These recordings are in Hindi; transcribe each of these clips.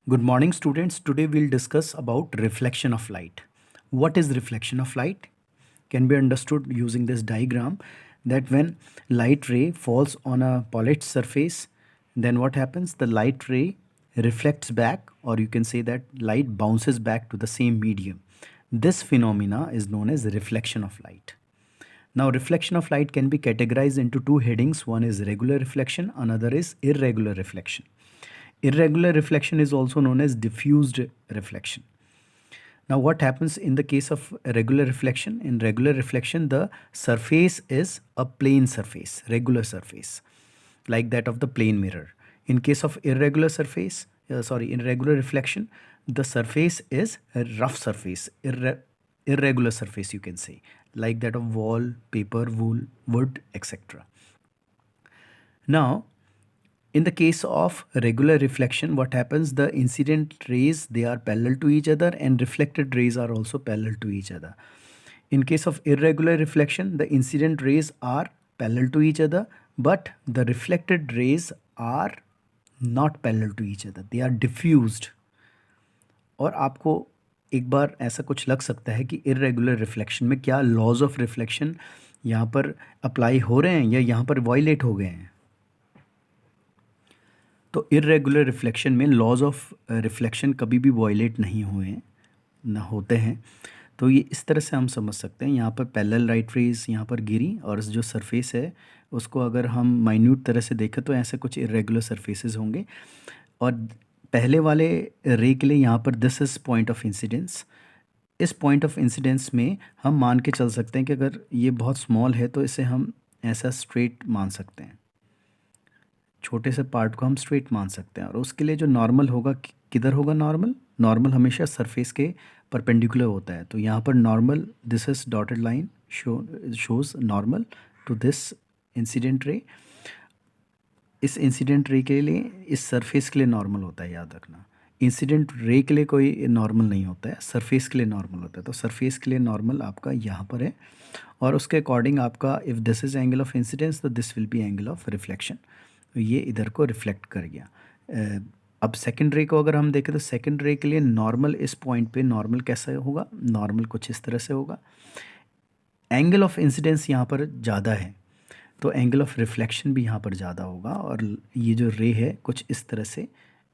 Good morning, students. Today we'll discuss about reflection of light. What is reflection of light? Can be understood using this diagram that when light ray falls on a polished surface, then what happens? The light ray reflects back, or you can say that light bounces back to the same medium. This phenomena is known as reflection of light. Now, reflection of light can be categorized into two headings. One is regular reflection, another is irregular reflection. Irregular reflection is also known as diffused reflection. Now, what happens in the case of regular reflection? In regular reflection, the surface is a plane surface, regular surface, like that of the plane mirror. In case of irregular reflection, the surface is a rough surface, irregular surface, you can say, like that of wall, paper, wool, wood, etc. Now, in the case of regular reflection, what happens? The incident rays, they are parallel to each other, and reflected rays are also parallel to each other. In case of irregular reflection, the incident rays are parallel to each other, but the reflected rays are not parallel to each other. They are diffused. और आपको एक बार ऐसा कुछ लग सकता है कि इरेगुलर रिफ्लेक्शन में क्या लॉज ऑफ रिफ्लेक्शन यहाँ पर अप्लाई हो रहे हैं या यहाँ पर वायलेट हो गए हैं. तो इरेगुलर रिफ्लेक्शन में लॉज ऑफ रिफ्लेक्शन कभी भी वायलेट नहीं हुए हैं, ना होते हैं. तो ये इस तरह से हम समझ सकते हैं. यहाँ पर पैरेलल लाइट रेज यहाँ पर गिरी, और जो सरफेस है उसको अगर हम माइन्यूट तरह से देखें तो ऐसे कुछ इरेगुलर सरफेसेस होंगे. और पहले वाले रे के लिए यहाँ पर this is point of incidence. इस पॉइंट ऑफ इंसिडेंस में हम मान के चल सकते हैं कि अगर ये बहुत स्मॉल है तो इसे हम ऐसा स्ट्रेट मान सकते हैं, छोटे से पार्ट को हम स्ट्रेट मान सकते हैं. और उसके लिए जो नॉर्मल होगा, किधर होगा नॉर्मल? नॉर्मल हमेशा सरफेस के परपेंडिकुलर होता है. तो यहाँ पर normal, this is dotted line shows normal to this incident ray. इस इंसिडेंट रे के लिए इस सरफेस के लिए नॉर्मल होता है, याद रखना. इंसिडेंट रे के लिए कोई नॉर्मल नहीं होता है, सरफेस के लिए नॉर्मल होता है. तो सरफेस के लिए नॉर्मल आपका यहाँ पर है, और उसके अकॉर्डिंग आपका if this is angle of incidence तो this will be angle of reflection. तो ये इधर को रिफ्लेक्ट कर गया. अब सेकंड रे को अगर हम देखें तो सेकंड रे के लिए नॉर्मल इस पॉइंट पे नॉर्मल कैसा होगा? नॉर्मल कुछ इस तरह से होगा. एंगल ऑफ इंसिडेंस यहाँ पर ज़्यादा है, तो एंगल ऑफ रिफ्लेक्शन भी यहाँ पर ज़्यादा होगा, और ये जो रे है कुछ इस तरह से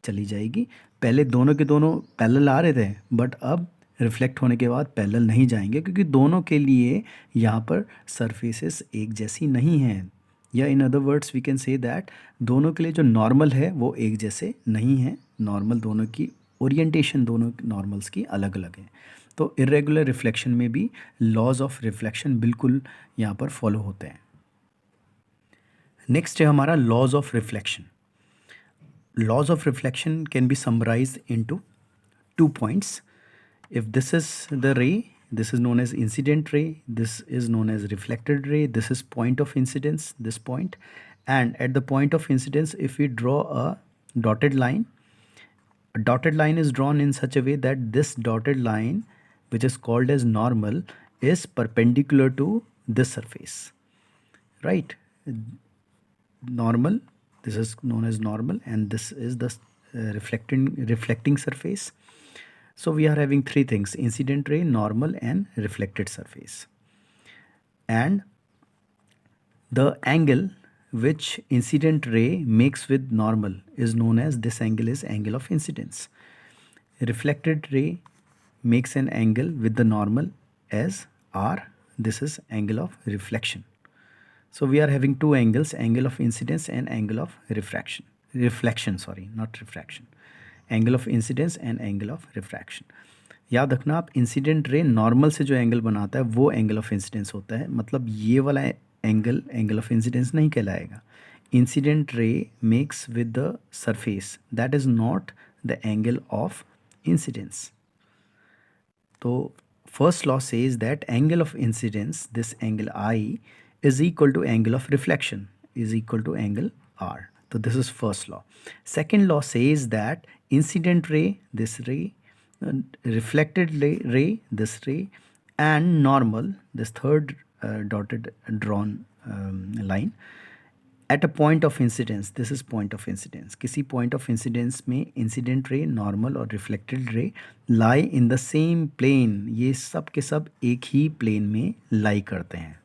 चली जाएगी. पहले दोनों के दोनों पैरेलल आ रहे थे, बट अब रिफ्लेक्ट होने के बाद पैरेलल नहीं जाएंगे, क्योंकि दोनों के लिए यहाँ पर सरफेसेस एक जैसी नहीं हैं. या in other words we can say that दोनों के लिए जो नॉर्मल है वो एक जैसे नहीं है. नॉर्मल दोनों की ओरिएंटेशन दोनों नॉर्मल्स की अलग अलग है. तो इरेगुलर रिफ्लेक्शन में भी लॉज ऑफ रिफ्लेक्शन बिल्कुल यहाँ पर फॉलो होते हैं. नेक्स्ट है हमारा laws of reflection. Laws of reflection can be summarized into two points. If this is the ray, this is known as incident ray, this is known as reflected ray, this is point of incidence, this point. And at the point of incidence, if we draw a dotted line, a dotted line is drawn in such a way that this dotted line, which is called as normal, is perpendicular to this surface, right? Normal, this is known as normal, and this is the reflecting surface. So we are having three things: incident ray, normal, and reflected surface. And the angle which incident ray makes with normal is known as, this angle is angle of incidence. Reflected ray makes an angle with the normal as R. This is angle of reflection. So we are having two angles, angle of incidence and angle of refraction. Reflection, sorry, not refraction. Angle of incidence and angle of refraction. याद रखना, आप इंसिडेंट रे नॉर्मल से जो एंगल बनाता है वो एंगल ऑफ इंसिडेंस होता है. मतलब ये वाला एंगल एंगल ऑफ इंसिडेंस नहीं कहलाएगा. Incident ray makes with the surface, that is not the angle of incidence. तो first law says that angle of incidence, this angle I, is equal to angle of reflection is equal to angle R. So this is first law. Second law says that incident ray, this ray, reflected ray, this ray, and normal, this third dotted drawn line, at a point of incidence, this is point of incidence, किसी पॉइंट ऑफ इंसिडेंस में इंसिडेंट रे, नॉर्मल और reflected ray lie in the same plane, ये सब के सब एक ही प्लेन में लाई करते हैं।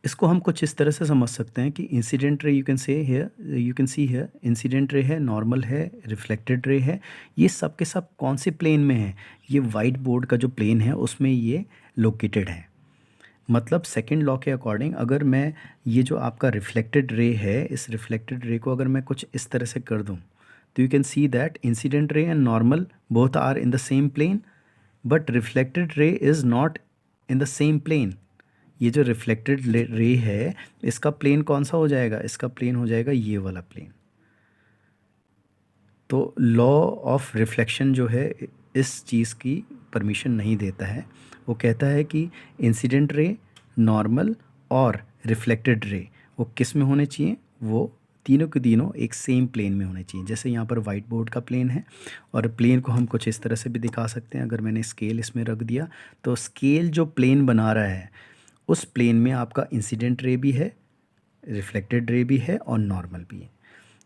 इसको हम कुछ इस तरह से समझ सकते हैं कि इंसिडेंट रे, you can say here, you can see here, incident ray है, नॉर्मल है, रिफ्लेक्टेड रे है, ये सब के सब कौन से प्लेन में है? ये वाइट बोर्ड का जो प्लेन है उसमें ये लोकेटेड है। मतलब सेकंड लॉ के अकॉर्डिंग अगर मैं ये जो आपका रिफ्लेक्टेड रे है, इस रिफ्लेक्टेड रे को अगर मैं कुछ इस तरह से कर दूं, तो you can see that incident ray and normal both are in the same plane, but reflected ray is not in the same plane. ये जो रिफ्लेक्टेड रे है, इसका प्लेन कौन सा हो जाएगा? इसका प्लेन हो जाएगा ये वाला प्लेन। तो लॉ ऑफ रिफ्लेक्शन जो है इस चीज़ की परमिशन नहीं देता है। वो कहता है कि इंसिडेंट रे, नॉर्मल और रिफ्लेक्टेड रे वो किस में होने चाहिए? वो तीनों के तीनों एक सेम प्लेन में होने चाहिए। जैसे यहाँ पर वाइट बोर्ड का प्लेन है, और प्लेन को हम कुछ इस तरह से भी दिखा सकते हैं। अगर मैंने स्केल इसमें रख दिया, तो स्केल जो प्लेन बना रहा है उस प्लेन में आपका इंसिडेंट रे भी है, रिफ्लेक्टेड रे भी है और नॉर्मल भी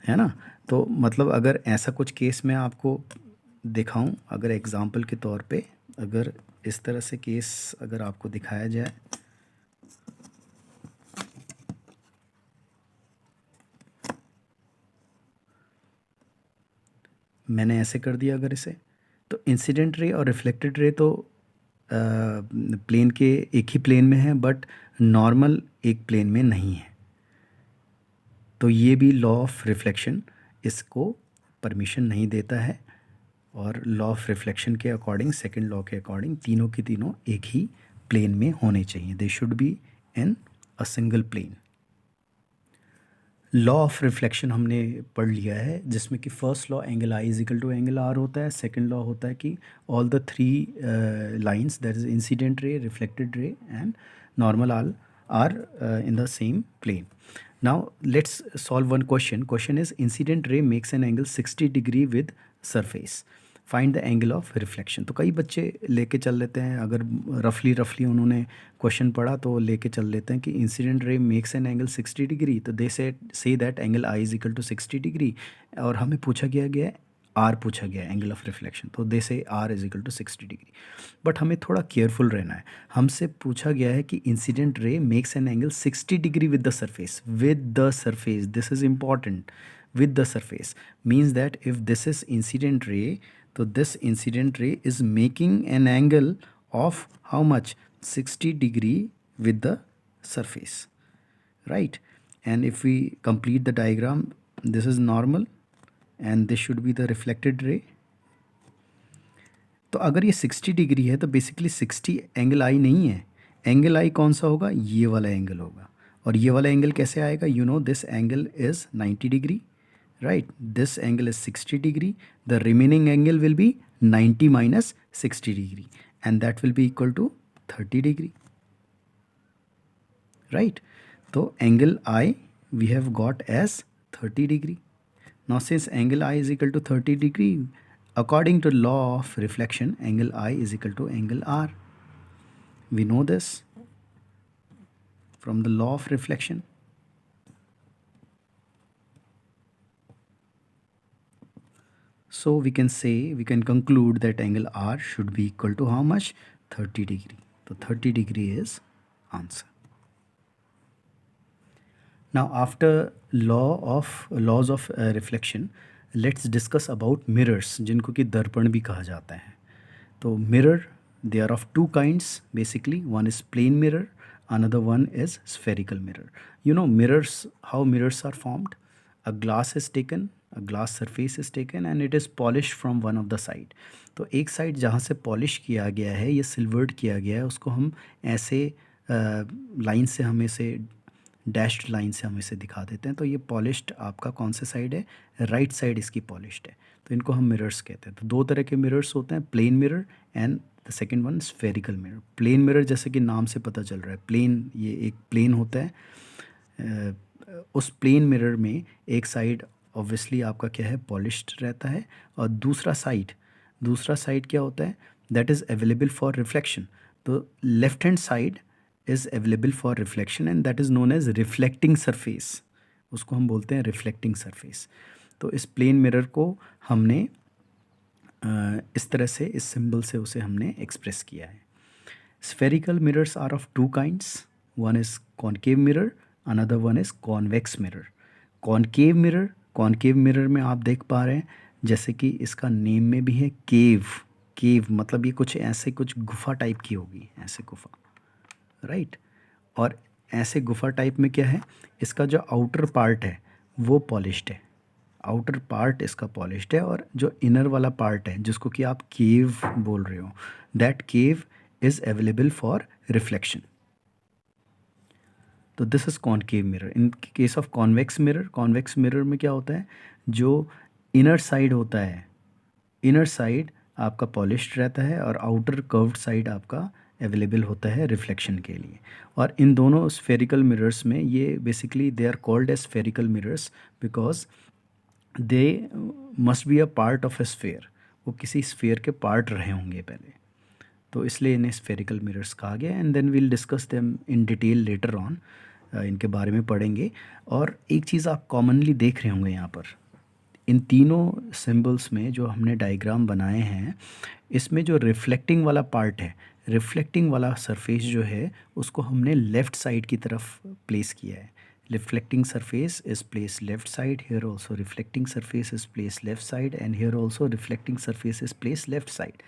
है ना। तो मतलब अगर ऐसा कुछ केस मैं आपको दिखाऊं, अगर एग्जांपल के तौर पे, अगर इस तरह से केस अगर आपको दिखाया जाए, मैंने ऐसे कर दिया अगर इसे, तो इंसिडेंट रे और रिफ्लेक्टेड रे तो प्लेन के एक ही प्लेन में है, बट नॉर्मल एक प्लेन में नहीं है। तो ये भी लॉ ऑफ रिफ्लेक्शन इसको परमिशन नहीं देता है। और लॉ ऑफ रिफ्लेक्शन के अकॉर्डिंग, सेकंड लॉ के अकॉर्डिंग, तीनों के तीनों एक ही प्लेन में होने चाहिए। They should be in a single plane. Law of reflection हमने पढ़ लिया है, जिसमें कि first law angle I is equal to angle R होता है। सेकंड लॉ होता है कि all the three lines, that is incident रे, reflected ray and normal are in the same plane. Now let's solve one question. Question is incident ray makes an angle 60 degree with surface. Find the angle of reflection. तो कई बच्चे लेके चल लेते हैं, अगर रफली उन्होंने क्वेश्चन पढ़ा तो लेके चल लेते हैं कि incident ray makes an angle 60 degree, तो they say that angle I is equal to 60 degree. और हमें पूछा गया है आर, पूछा गया एंगल ऑफ रिफ्लेक्शन, तो they say R is equal to 60 degree. But हमें थोड़ा केयरफुल रहना है। हमसे पूछा गया है कि incident ray makes an angle 60 degree with the surface, this is important. With the surface means that if this is incident ray, तो this incident ray is making an angle of how much? 60 degree with the surface, right? And if we complete the diagram, this is normal and this should be the reflected ray. तो अगर ये 60 डिग्री है तो बेसिकली 60 एंगल आई नहीं है। एंगल आई कौन सा होगा? ये वाला एंगल होगा। और ये वाला एंगल कैसे आएगा? You know this angle is 90 degree, right? This angle is 60 degree, the remaining angle will be 90 minus 60 degree and that will be equal to 30 degree, right? So angle I we have got as 30 degree. Now since angle I is equal to 30 degree, according to law of reflection, angle I is equal to angle R. We know this from the law of reflection. So we can say, we can conclude that angle R should be equal to how much? 30 degree. So 30 degree is answer. Now after laws of reflection, let's discuss about mirrors, जिनको कि दर्पण भी कहा जाता है। तो mirror, they are of two kinds basically. One is plane mirror, another one is spherical mirror. You know mirrors, how mirrors are formed? A glass is taken, a glass surface is taken and it is polished from one of the side. तो एक साइड जहाँ से पॉलिश किया गया है, ये सिल्वर्ड किया गया है, उसको हम ऐसे लाइन से, हम इसे डैश्ड लाइन से हम इसे दिखा देते हैं। तो ये पॉलिश्ड आपका कौन से साइड है? राइट साइड इसकी पॉलिश्ड है, तो इनको हम मिरर्स कहते हैं। तो दो तरह के मिरर्स होते हैं, plane mirror and the second one spherical mirror. Plane mirror जैसे कि नाम से पता चल रहा है, प्लेन, ये एक प्लेन होता है। उस प्लेन मिरर में एक साइड ऑब्वियसली आपका क्या है? पॉलिश्ड रहता है, और दूसरा साइड क्या होता है? That is available for reflection. तो left hand side is available for reflection and that is known as reflecting surface, उसको हम बोलते हैं रिफ्लेक्टिंग सरफेस। तो इस प्लेन मिरर को हमने इस तरह से, इस सिंबल से उसे हमने एक्सप्रेस किया है। Spherical mirrors are of two kinds, one is concave mirror, another one is convex mirror. Concave mirror में आप देख पा रहे हैं जैसे कि इसका नेम में भी है केव। केव मतलब ये कुछ ऐसे, कुछ गुफा टाइप की होगी, ऐसे गुफा, राइट। और ऐसे गुफा टाइप में क्या है, इसका जो आउटर पार्ट है वो पॉलिश्ड है, आउटर पार्ट इसका पॉलिश्ड है, और जो इनर वाला पार्ट है जिसको कि आप केव बोल रहे हो, that cave is available for reflection. तो this is concave mirror. In case of convex mirror में क्या होता है, जो इनर साइड होता है, इनर साइड आपका पॉलिश्ड रहता है और आउटर कर्व्ड साइड आपका अवेलेबल होता है रिफ्लेक्शन के लिए। और इन दोनों स्फेरिकल मिरर्स में, ये basically they are called as spherical mirrors because they must be a part of a sphere, वो किसी स्फेयर के पार्ट रहे होंगे पहले, तो इसलिए इन्हें स्फेरिकल मिरर्स कहा गया। And then we'll discuss them in detail later on, इनके बारे में पढ़ेंगे। और एक चीज़ आप कॉमनली देख रहे होंगे यहाँ पर, इन तीनों सिंबल्स में जो हमने डायग्राम बनाए हैं, इसमें जो रिफ्लेक्टिंग वाला पार्ट है, रिफ्लेक्टिंग वाला सरफेस जो है, उसको हमने लेफ़्ट साइड की तरफ प्लेस किया है। Reflecting surface is place left side, here also reflecting surface is place left side, and here also reflecting surface is place left side.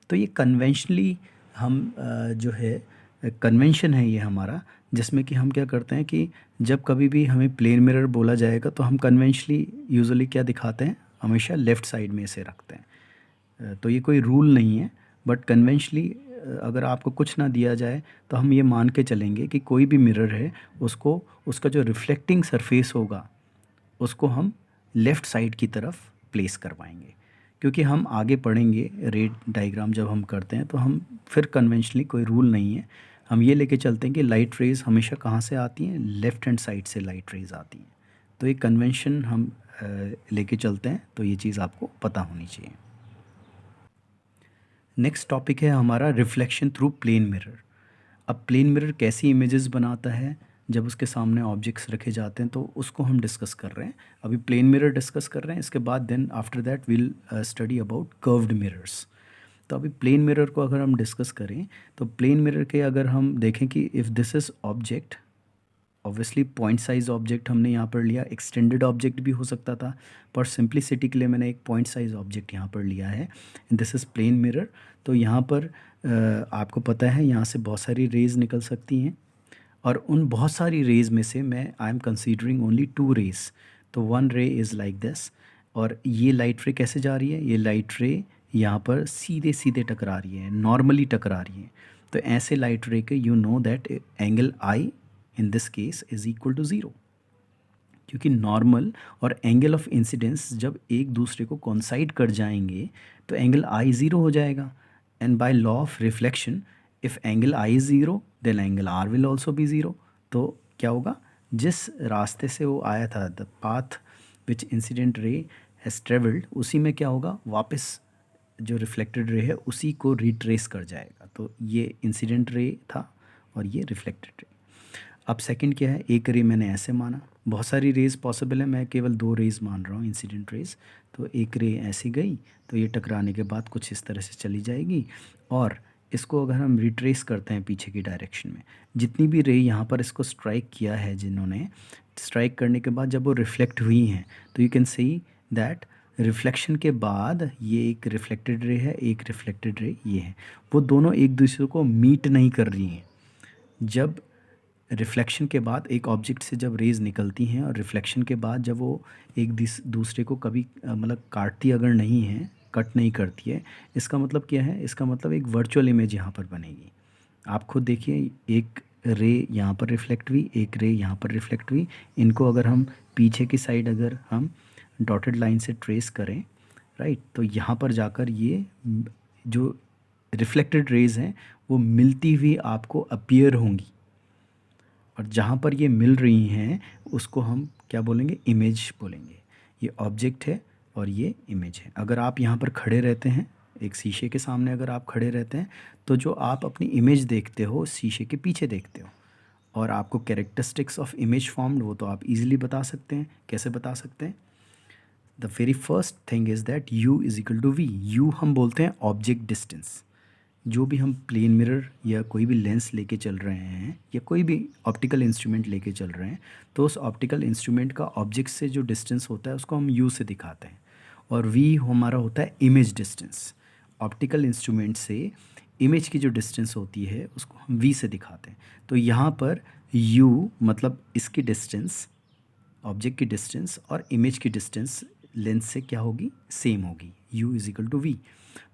तो ये कन्वेंशनली हम जो है, कन्वेंशन है ये हमारा, जिसमें कि हम क्या करते हैं कि जब कभी भी हमें प्लेन मिरर बोला जाएगा तो हम कन्वेंशनली यूजुअली क्या दिखाते हैं, हमेशा लेफ़्ट साइड में इसे रखते हैं। तो ये कोई रूल नहीं है, बट कन्वेंशनली अगर आपको कुछ ना दिया जाए तो हम ये मान के चलेंगे कि कोई भी मिरर है, उसको, उसका जो रिफ्लेक्टिंग सरफेस होगा उसको हम लेफ़्ट साइड की तरफ प्लेस करवाएंगे। क्योंकि हम आगे पढ़ेंगे रे डायग्राम जब हम करते हैं, तो हम फिर कन्वेंशनली कोई रूल नहीं है, हम ये लेके चलते हैं कि लाइट रेज़ हमेशा कहाँ से आती हैं, लेफ़्ट हैंड साइड से लाइट रेज़ आती हैं। तो ये कन्वेंशन हम लेके चलते हैं, तो ये चीज़ आपको पता होनी चाहिए। नेक्स्ट टॉपिक है हमारा रिफ्लेक्शन थ्रू प्लेन मिरर। अब प्लेन मिरर कैसी इमेजेस बनाता है जब उसके सामने ऑब्जेक्ट्स रखे जाते हैं, तो उसको हम डिस्कस कर रहे हैं। अभी प्लेन मिरर डिस्कस कर रहे हैं, इसके बाद then after that we'll study about curved mirrors. तो अभी प्लेन मिरर को अगर हम डिस्कस करें, तो प्लेन मिरर के अगर हम देखें कि if this is object, obviously point size object हमने यहाँ पर लिया, एक्सटेंडेड ऑब्जेक्ट भी हो सकता था, पर सिंप्लिसिटी के लिए मैंने एक पॉइंट साइज ऑब्जेक्ट यहाँ पर लिया है। This is plane mirror. तो यहाँ पर आपको पता है यहाँ से बहुत सारी रेज़ निकल सकती हैं, और उन बहुत सारी रेज़ में से मैं I am considering only 2 rays. तो one ray is like this, और ये लाइट रे कैसे जा रही है, ये लाइट रे यहाँ पर सीधे सीधे टकरा रही है, नॉर्मली टकरा रही है। तो ऐसे लाइट रे के you know that angle I in this case is equal to 0, क्योंकि नॉर्मल और एंगल ऑफ इंसिडेंस जब एक दूसरे को कोइंसाइड कर जाएंगे तो एंगल आई ज़ीरो हो जाएगा। And by law of reflection, if angle I is zero then angle R will also be zero. तो क्या होगा, जिस रास्ते से वो आया था, the path which incident ray has travelled, उसी में क्या होगा, वापस जो रिफ्लेक्टेड रे है उसी को रिट्रेस कर जाएगा। तो ये इंसिडेंट रे था और ये रिफ्लेक्टेड रे। अब सेकंड क्या है, एक रे मैंने ऐसे माना, बहुत सारी रेज़ पॉसिबल है, मैं केवल 2 रेज़ मान रहा हूँ इंसिडेंट रेज़। तो एक रे ऐसी गई, तो ये टकराने के बाद कुछ इस तरह से चली जाएगी, और इसको अगर हम रिट्रेस करते हैं पीछे की डायरेक्शन में, जितनी भी रे यहाँ पर इसको स्ट्राइक किया है, जिन्होंने स्ट्राइक करने के बाद जब वो रिफ्लेक्ट हुई हैं, तो you can see that reflection के बाद ये एक रिफ्लेक्टेड रे है, एक रिफ्लेक्टेड रे ये है, वो दोनों एक दूसरे को मीट नहीं कर रही हैं। जब रिफ्लेक्शन के बाद एक ऑब्जेक्ट से जब रेज़ निकलती हैं, और रिफ्लेक्शन के बाद जब वो एक दूसरे को कभी मतलब काटती अगर नहीं है, कट नहीं करती है, इसका मतलब क्या है, इसका मतलब एक वर्चुअल इमेज यहाँ पर बनेगी। आप खुद देखिए, एक रे यहाँ पर रिफ्लेक्ट हुई, एक रे यहाँ पर रिफ्लेक्ट हुई, इनको अगर हम पीछे की साइड अगर हम डॉटेड लाइन से ट्रेस करें, राइट, तो यहाँ पर जाकर ये जो रिफ्लेक्टेड रेज़ हैं वो मिलती हुई आपको अपीयर होंगी, और जहाँ पर ये मिल रही हैं उसको हम क्या बोलेंगे, इमेज बोलेंगे। ये ऑब्जेक्ट है और ये इमेज है। अगर आप यहाँ पर खड़े रहते हैं एक शीशे के सामने अगर आप खड़े रहते हैं तो जो आप अपनी इमेज देखते हो शीशे के पीछे देखते हो, और आपको कैरेक्टरिस्टिक्स ऑफ इमेज फॉर्म्ड वो तो आप इजीली बता सकते हैं। कैसे बता सकते हैं? The very first thing is that u is equal to v. U हम बोलते हैं ऑब्जेक्ट डिस्टेंस। जो भी हम प्लेन मिरर या कोई भी लेंस लेके चल रहे हैं या कोई भी ऑप्टिकल इंस्ट्रूमेंट लेके चल रहे हैं, तो उस ऑप्टिकल इंस्ट्रूमेंट का ऑब्जेक्ट से जो डिस्टेंस होता है उसको हम u से दिखाते हैं, और v हमारा होता है इमेज डिस्टेंस। ऑप्टिकल इंस्ट्रूमेंट से इमेज की जो डिस्टेंस होती है उसको हम v से दिखाते हैं। तो यहाँ पर u मतलब इसकी डिस्टेंस, ऑब्जेक्ट की डिस्टेंस और इमेज की डिस्टेंस लेंस से क्या होगी? सेम होगी। u is equal to v.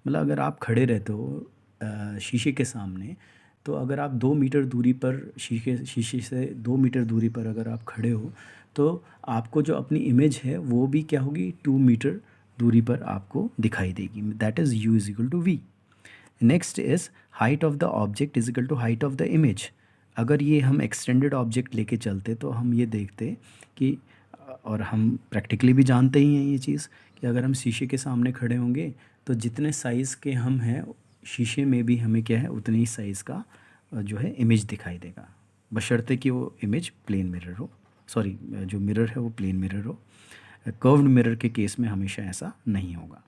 मतलब अगर आप खड़े रहते हो शीशे के सामने, तो अगर आप 2 मीटर दूरी पर शीशे से 2 मीटर दूरी पर अगर आप खड़े हो, तो आपको जो अपनी इमेज है वो भी क्या होगी? 2 मीटर दूरी पर आपको दिखाई देगी। That is u is equal to v. Next is height of the object is equal to height of the image. अगर ये हम एक्सटेंडेड ऑब्जेक्ट लेके चलते तो हम ये देखते कि, और हम प्रैक्टिकली भी जानते ही हैं ये चीज़, कि अगर हम शीशे के सामने खड़े होंगे तो जितने साइज़ के हम हैं शीशे में भी हमें क्या है उतने ही साइज़ का जो है इमेज दिखाई देगा, बशर्ते कि वो इमेज प्लेन मिरर हो, सॉरी जो मिरर है वो प्लेन मिरर हो। कर्व्ड मिरर के केस में हमेशा ऐसा नहीं होगा।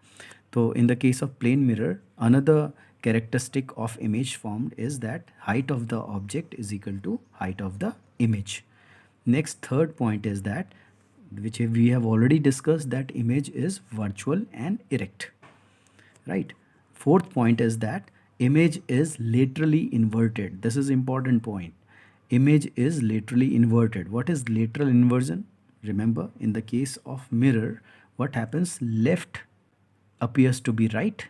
तो in the case of plane mirror, another characteristic of image formed is that height of the object is equal to height of the image. Next, third point is that, which we have already discussed, that image is virtual and erect, right? Fourth point is that image is laterally inverted. This is important point. Image is laterally inverted. What is lateral inversion? Remember, in the case of mirror, what happens? Left appears to be right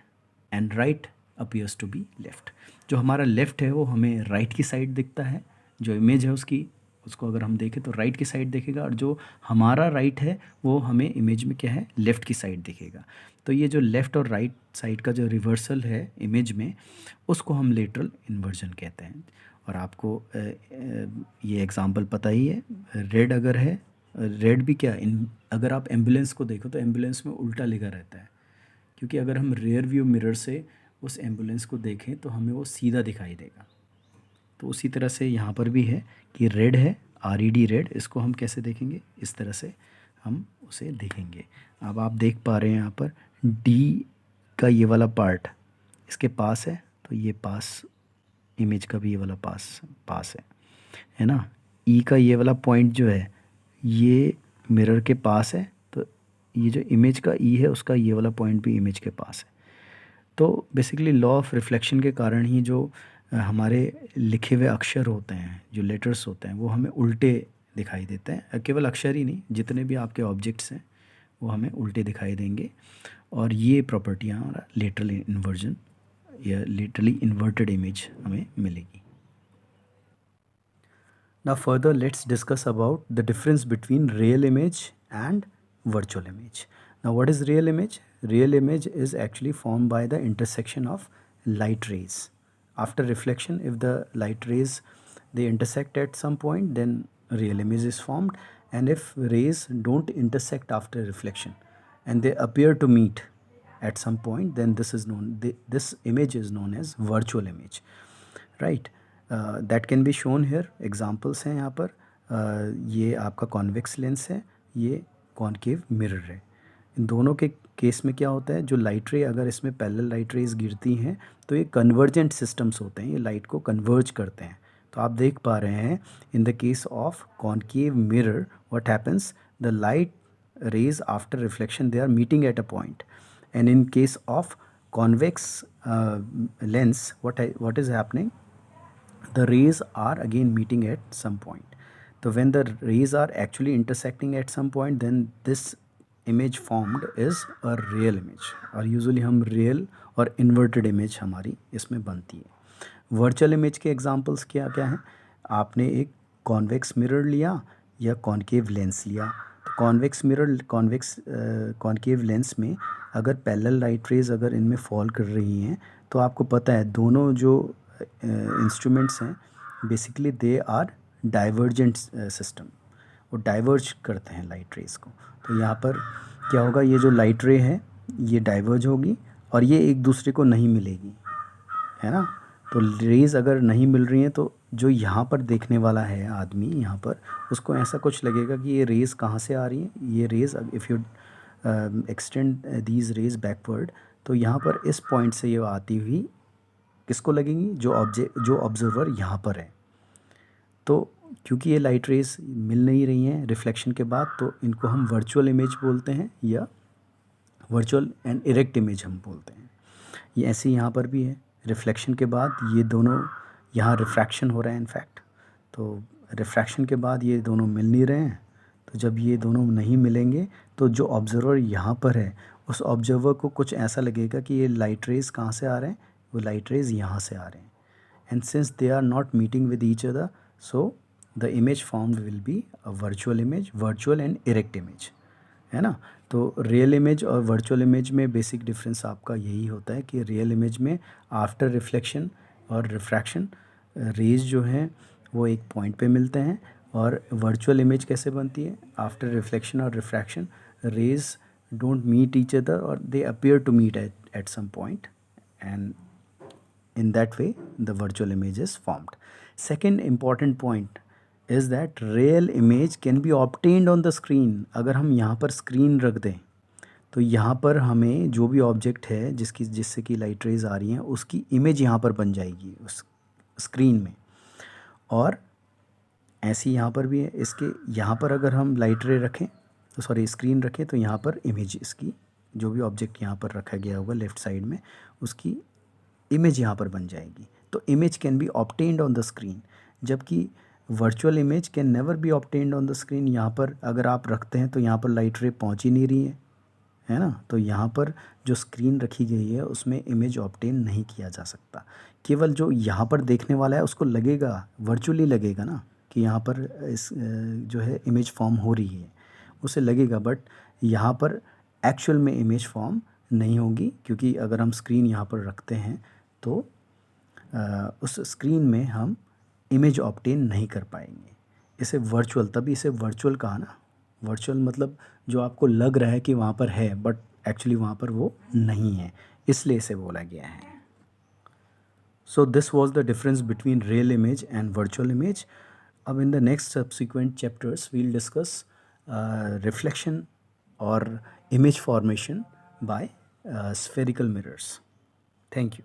and right appears to be left. जो हमारा लेफ़्ट है वो हमें राइट की साइड दिखता है, जो इमेज है उसको अगर हम देखें तो राइट की साइड दिखेगा, और जो हमारा राइट है वो हमें इमेज में क्या है? लेफ़्ट की साइड दिखेगा। तो ये जो लेफ़्ट और राइट साइड का जो रिवर्सल है इमेज में, उसको हम लेटरल इन्वर्जन कहते हैं। और आपको ये एग्जांपल पता ही है, रेड अगर है, रेड भी क्या अगर आप एम्बुलेंस को देखो तो एम्बुलेंस में उल्टा लिखा रहता है, क्योंकि अगर हम रियर व्यू मिरर से उस एम्बुलेंस को देखें तो हमें वो सीधा दिखाई देगा। तो उसी तरह से यहाँ पर भी है कि रेड है, RED रेड, इसको हम कैसे देखेंगे? इस तरह से हम उसे देखेंगे। अब आप देख पा रहे हैं यहाँ पर D का ये वाला पार्ट इसके पास है, तो ये पास इमेज का भी ये वाला पास है ना। E का ये वाला पॉइंट जो है ये मिरर के पास है, तो ये जो इमेज का E है उसका ये वाला पॉइंट भी इमेज के पास है। तो बेसिकली लॉ ऑफ रिफ्लेक्शन के कारण ही जो हमारे लिखे हुए अक्षर होते हैं, जो लेटर्स होते हैं, वो हमें उल्टे दिखाई देते हैं। केवल अक्षर ही नहीं, जितने भी आपके ऑब्जेक्ट्स हैं वो हमें उल्टे दिखाई देंगे। और ये प्रॉपर्टियाँ हमारा लेटरल इन्वर्जन या लेटरली इन्वर्टेड इमेज हमें मिलेगी। Now further let's discuss about the difference between real image and virtual image. Now what is real image? Real image is actually formed by the intersection of light rays. After reflection, if the light rays they intersect at some point, then real image is formed. And if rays don't intersect after reflection and they appear to meet at some point, then this image is known as virtual image, right? That can be shown here. Examples हैं यहाँ पर। ये आपका कॉन्वेक्स लेंस है, ये कॉनकेव मिरर है। इन दोनों के केस में क्या होता है, जो लाइट रे अगर इसमें पैरेलल लाइट रेज गिरती हैं तो ये कन्वर्जेंट सिस्टम्स होते हैं, ये लाइट को कन्वर्ज करते हैं। तो आप देख पा रहे हैं इन the case of concave mirror what happens, the light rays after reflection they are meeting at a point, and in case of convex lens what is happening, the rays are again meeting at some point. So when the rays are actually intersecting at some point, then this image formed is a real image, और usually हम real और inverted image हमारी इसमें बनती है। वर्चुअल इमेज के एग्जांपल्स क्या क्या हैं? आपने एक कॉन्वेक्स मिरर लिया या कॉनकेव लेंस लिया। तो कॉन्वेक्स मिरर कॉनकेव लेंस में अगर पैरेलल लाइट रेज अगर इनमें फॉल कर रही हैं, तो आपको पता है दोनों जो इंस्ट्रूमेंट्स हैं basically they are divergent system, वो डाइवर्ज करते हैं लाइट रेज को। तो यहाँ पर क्या होगा, ये जो लाइट रे है ये डाइवर्ज होगी और ये एक दूसरे को नहीं मिलेगी, है ना। तो रेज़ अगर नहीं मिल रही हैं तो जो यहाँ पर देखने वाला है आदमी यहाँ पर, उसको ऐसा कुछ लगेगा कि ये रेज़ कहाँ से आ रही हैं। ये rays if you extend these rays backward, तो यहाँ पर इस पॉइंट से ये आती हुई किसको लगेंगी, जो ऑब्जर्वर यहाँ पर है। तो क्योंकि ये लाइट रेज़ मिल नहीं रही हैं रिफ्लेक्शन के बाद, तो इनको हम वर्चुअल इमेज बोलते हैं या वर्चुअल एंड इरेक्ट इमेज हम बोलते हैं। ये ऐसे यहाँ पर भी है, रिफ्लेक्शन के बाद ये दोनों, यहाँ रिफ्रैक्शन हो रहा है इनफैक्ट, तो रिफ्रैक्शन के बाद ये दोनों मिल नहीं रहे हैं। तो जब ये दोनों नहीं मिलेंगे तो जो ऑब्जर्वर यहाँ पर है उस ऑब्जर्वर को कुछ ऐसा लगेगा कि ये लाइट रेज़ कहाँ से आ रहे हैं, वो लाइट रेज़ यहाँ से आ रहे हैं। And since they are not meeting with each other, so the image formed will be a virtual image, virtual and erect image, है ना। तो रियल इमेज और वर्चुअल इमेज में बेसिक डिफरेंस आपका यही होता है कि रियल इमेज में आफ्टर रिफ्लेक्शन और रिफ्रैक्शन रेज जो हैं वो एक पॉइंट पे मिलते हैं, और वर्चुअल इमेज कैसे बनती है, आफ्टर रिफ्लेक्शन और refraction rays don't meet each other और they appear to meet at some point, and in that way the virtual image is formed. Second important point is that real image can be obtained on the screen. अगर हम यहाँ पर स्क्रीन रख दें तो यहाँ पर हमें जो भी ऑब्जेक्ट है जिससे कि लाइट रेज आ रही हैं उसकी इमेज यहाँ पर बन जाएगी उस स्क्रीन में। और ऐसी यहाँ पर भी है, इसके यहाँ पर अगर हम लाइट रे रखें तो सॉरी स्क्रीन रखें तो यहाँ पर इमेज, इसकी जो भी ऑब्जेक्ट यहाँ पर रखा गया होगा लेफ़्ट साइड में उसकी इमेज यहाँ पर बन जाएगी। तो image can be obtained on the screen, जबकि virtual image can never be obtained on the screen. यहाँ पर अगर आप रखते हैं तो यहाँ पर लाइट रे पहुँच ही नहीं रही है ना। तो यहाँ पर जो स्क्रीन रखी गई है उसमें इमेज ऑब्टेन नहीं किया जा सकता। केवल जो यहाँ पर देखने वाला है उसको लगेगा, वर्चुअली लगेगा ना कि यहाँ पर इस जो है इमेज फॉर्म हो रही है, उसे लगेगा, बट यहाँ पर एक्चुअल में इमेज फॉर्म नहीं होगी, क्योंकि अगर हम स्क्रीन यहाँ पर रखते हैं तो उस स्क्रीन में हम इमेज ऑब्टेन नहीं कर पाएंगे। इसे वर्चुअल, तभी इसे वर्चुअल कहा ना। वर्चुअल मतलब जो आपको लग रहा है कि वहाँ पर है बट एक्चुअली वहाँ पर वो नहीं है, इसलिए इसे बोला गया है। So this was the difference between real image and virtual image. अब in the next subsequent chapters will discuss reflection और image formation by spherical mirrors. Thank you.